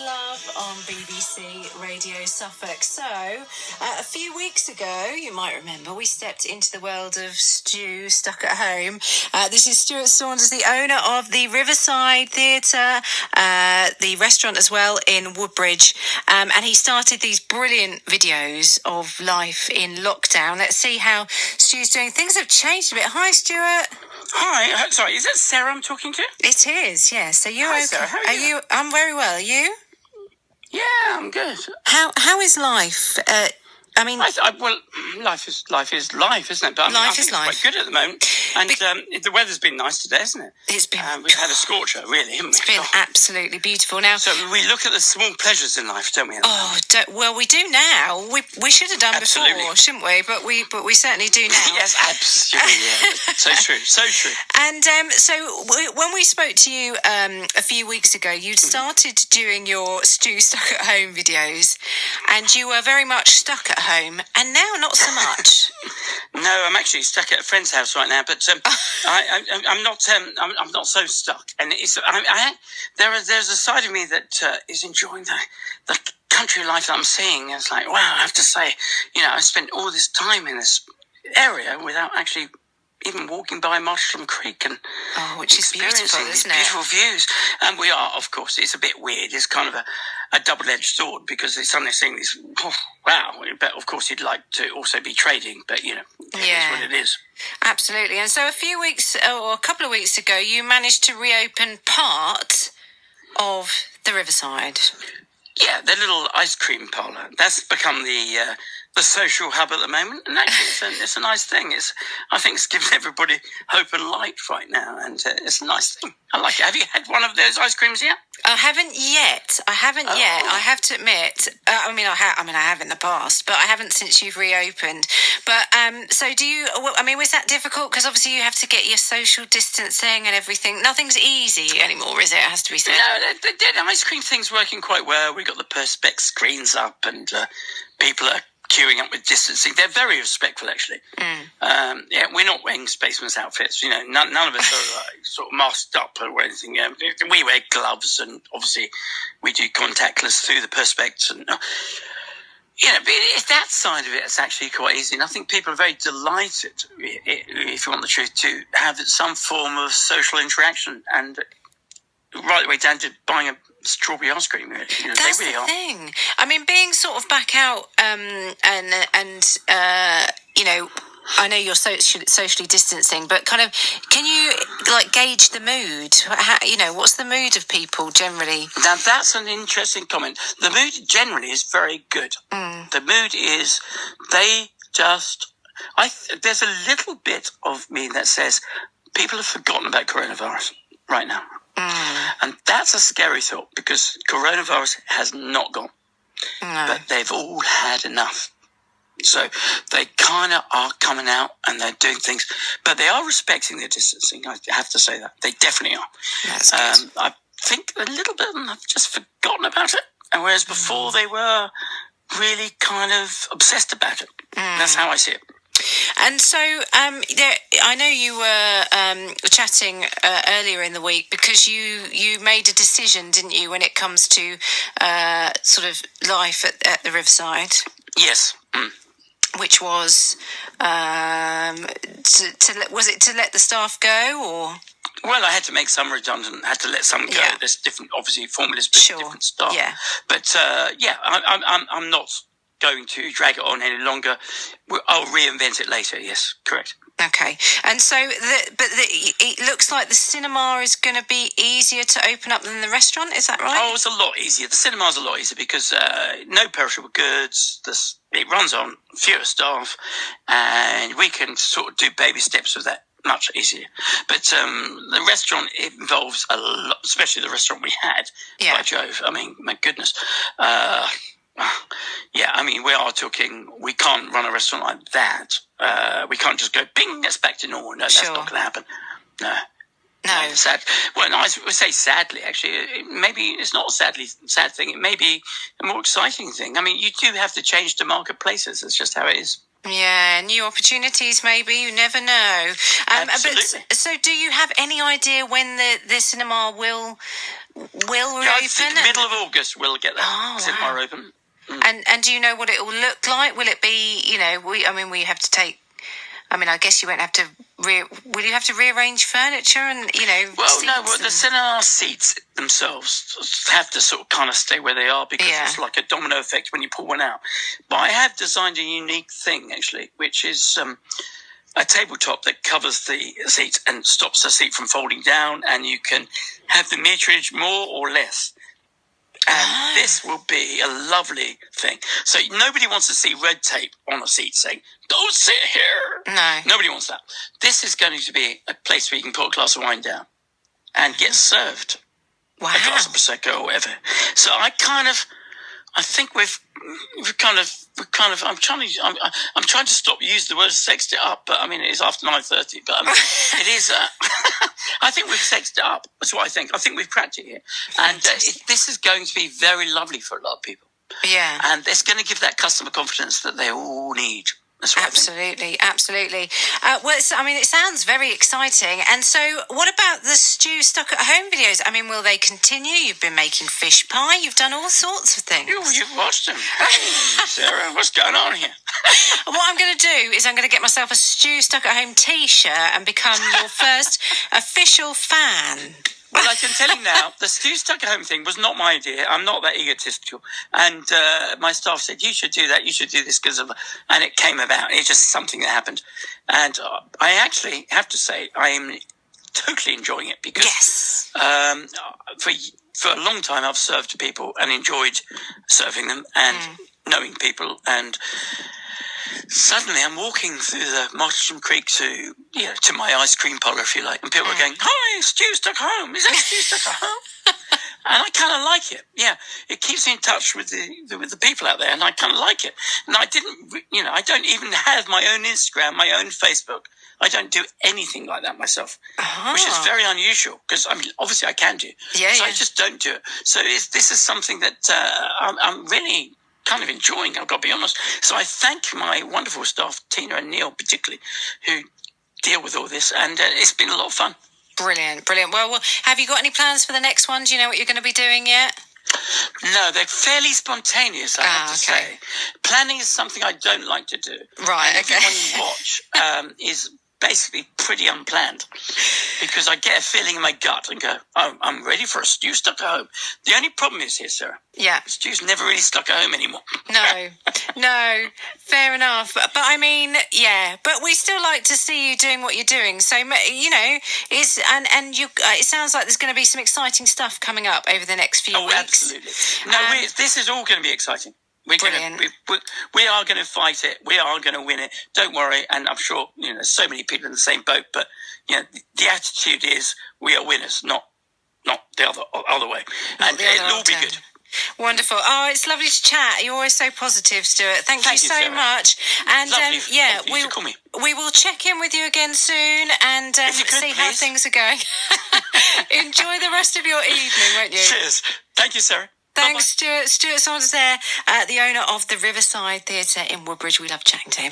Love on BBC Radio Suffolk. So, a few weeks ago, you might remember, we stepped into the world of Stu Stuck at Home. This is Stuart Saunders, the owner of the Riverside Theatre, the restaurant as well in Woodbridge. And he started these brilliant videos of life in lockdown. Let's see how Stu's doing. Things have changed a bit. Hi, Stuart. Hi, sorry, is that Sarah I'm talking to? It is, yes. Are you Hi, okay? Sarah, how are you? I'm very well. Are you? Yeah, I'm good. How is life? Well, life is life, isn't it? But I think it's quite good at the moment. And the weather's been nice today, isn't it? It's been. We've had a scorcher, really, haven't we? It's been absolutely beautiful. Now, so we look at the small pleasures in life, don't we? Well, we do now. We should have done before, shouldn't we? But we certainly do now. Yes, absolutely. Yeah. So true. And when we spoke to you a few weeks ago, you'd started doing your Stu Stuck at Home videos, and you were very much stuck at home, and now not so much. No, I'm actually stuck at a friend's house right now, but I'm not. I'm not so stuck, and there's a side of me that is enjoying the country life that I'm seeing. It's like, wow, I have to say, I spent all this time in this area without actually even walking by Marshall Creek and which is beautiful, isn't it? Beautiful views. And we are, of course, it's a bit weird. It's kind of a double-edged sword because it's suddenly seeing this, wow. But, of course, you'd like to also be trading, but, it is what it is. Absolutely. And so a couple of weeks ago, you managed to reopen part of the Riverside. Yeah, the little ice cream parlour. That's become the social hub at the moment, and actually it's a nice thing. I think it's given everybody hope and light right now, and it's a nice thing. I like it. Have you had one of those ice creams yet? I haven't yet. I have to admit. I have in the past, but I haven't since you've reopened. But so do you? Was that difficult? Because obviously you have to get your social distancing and everything. Nothing's easy anymore, is it? It has to be said. No, the ice cream thing's working quite well. We've got the perspex screens up, and people are queuing up with distancing. They're very respectful, actually. We're not wearing spaceman's outfits. None of us are sort of masked up or anything. We wear gloves, and obviously we do contactless through the perspex. And but it's that side of it. It's actually quite easy. And I think people are very delighted, if you want the truth, to have some form of social interaction, and right the way down to buying a strawberry ice cream. That's they really the are. thing. Being sort of back out, I know you're socially distancing, but kind of, can you gauge the mood? What's the mood of people generally? Now that's an interesting comment. The mood generally is very good. The mood is there's a little bit of me that says people have forgotten about coronavirus right now. And that's a scary thought because coronavirus has not gone. No. But they've all had enough. So they kind of are coming out and they're doing things. But they are respecting their distancing. I have to say that. They definitely are. That's good. I think a little bit of them have just forgotten about it. And whereas before they were really kind of obsessed about it. That's how I see it. And so I know you were chatting earlier in the week because you made a decision, didn't you, when it comes to sort of life at the Riverside? Yes. Which was was it to let the staff go, or? Well, I had to make some redundant. Had to let some go. Yeah. There's different, obviously, formulas, but different staff. Yeah. But I'm not going to drag it on any longer. I'll reinvent it later. Yes, correct. Okay, and so it looks like the cinema is going to be easier to open up than the restaurant. Is that right? Oh, it's a lot easier. The cinema is a lot easier because no perishable goods. It runs on fewer staff, and we can sort of do baby steps with that much easier. But the restaurant, it involves a lot, especially the restaurant we had. Yeah. By Jove, my goodness. We are talking, we can't run a restaurant like that. We can't just go, ping, it's back to normal. No, that's not going to happen. No. Sad. Well, I would say sadly, actually. Maybe it's not a sad thing. It may be a more exciting thing. You do have to change the marketplaces. It's just how it is. Yeah, new opportunities maybe, you never know. Absolutely. So do you have any idea when the cinema will will reopen? I think middle of August we'll get that. Oh, Cinema wow. open. And do you know what it will look like? Will it be, we have to take... I guess you won't have to... will you have to rearrange furniture and, Well, no, the cinema seats themselves have to sort of kind of stay where they are because it's like a domino effect when you pull one out. But I have designed a unique thing, actually, which is a tabletop that covers the seat and stops the seat from folding down, and you can have the meterage more or less. And this will be a lovely thing. So nobody wants to see red tape on a seat saying, "Don't sit here." No. Nobody wants that. This is going to be a place where you can put a glass of wine down and get served a glass of Prosecco or whatever. So I'm trying to stop using the word sexed it up, but it is after 9:30. But it is. I think we've sexed it up. That's what I think. I think we've cracked it here, and this is going to be very lovely for a lot of people. Yeah, and it's going to give that customer confidence that they all need. That's what absolutely. It sounds very exciting. And so, what about the Stu Stuck at Home videos? Will they continue? You've been making fish pie. You've done all sorts of things. You've watched them. Hey, Sarah, what's going on here? What I'm going to do is I'm going to get myself a Stu Stuck at Home T-shirt and become your first official fan. Well, I can tell you now, the Stu Stuck at Home thing was not my idea. I'm not that egotistical. And my staff said, you should do that, you should do this, and it came about. It's just something that happened. And I actually have to say, I am totally enjoying it because for a long time I've served people and enjoyed serving them and knowing people, and suddenly I'm walking through the Martlesham Creek to my ice cream parlour, if you like, and people are going, "Hi, Stu Stuck Home. Is that Stu Stuck at Home?" And I kind of like it. Yeah, it keeps me in touch with the people out there, and I kind of like it. And I don't even have my own Instagram, my own Facebook. I don't do anything like that myself, which is very unusual because obviously I can do. I just don't do it. So this is something that I'm really kind of enjoying, I've got to be honest. So I thank my wonderful staff, Tina and Neil particularly, who deal with all this, and it's been a lot of fun. Brilliant. Well, have you got any plans for the next one? Do you know what you're going to be doing yet? No, they're fairly spontaneous, I have to say. Planning is something I don't like to do. Right, and everyone you watch is basically pretty unplanned, because I get a feeling in my gut and go, "Oh, I'm ready for a Stu Stuck at Home." The only problem is here, Sarah. Yeah. Stu's never really stuck at home anymore. No, fair enough. But but we still like to see you doing what you're doing. So, it sounds like there's going to be some exciting stuff coming up over the next few weeks. Absolutely. No, this is all going to be exciting. We are going to fight it. We are going to win it. Don't worry. And I'm sure there's so many people in the same boat. But the attitude is we are winners, not the other way. And it'll all be good. Wonderful. Oh, it's lovely to chat. You're always so positive, Stuart. Thank you so Sarah. much. And lovely to call me. We will check in with you again soon and see how things are going. Enjoy the rest of your evening, won't you? Cheers. Thank you, Sarah. Thanks, Bye-bye. Stuart Saunders there, the owner of the Riverside Theatre in Woodbridge. We love chatting to him.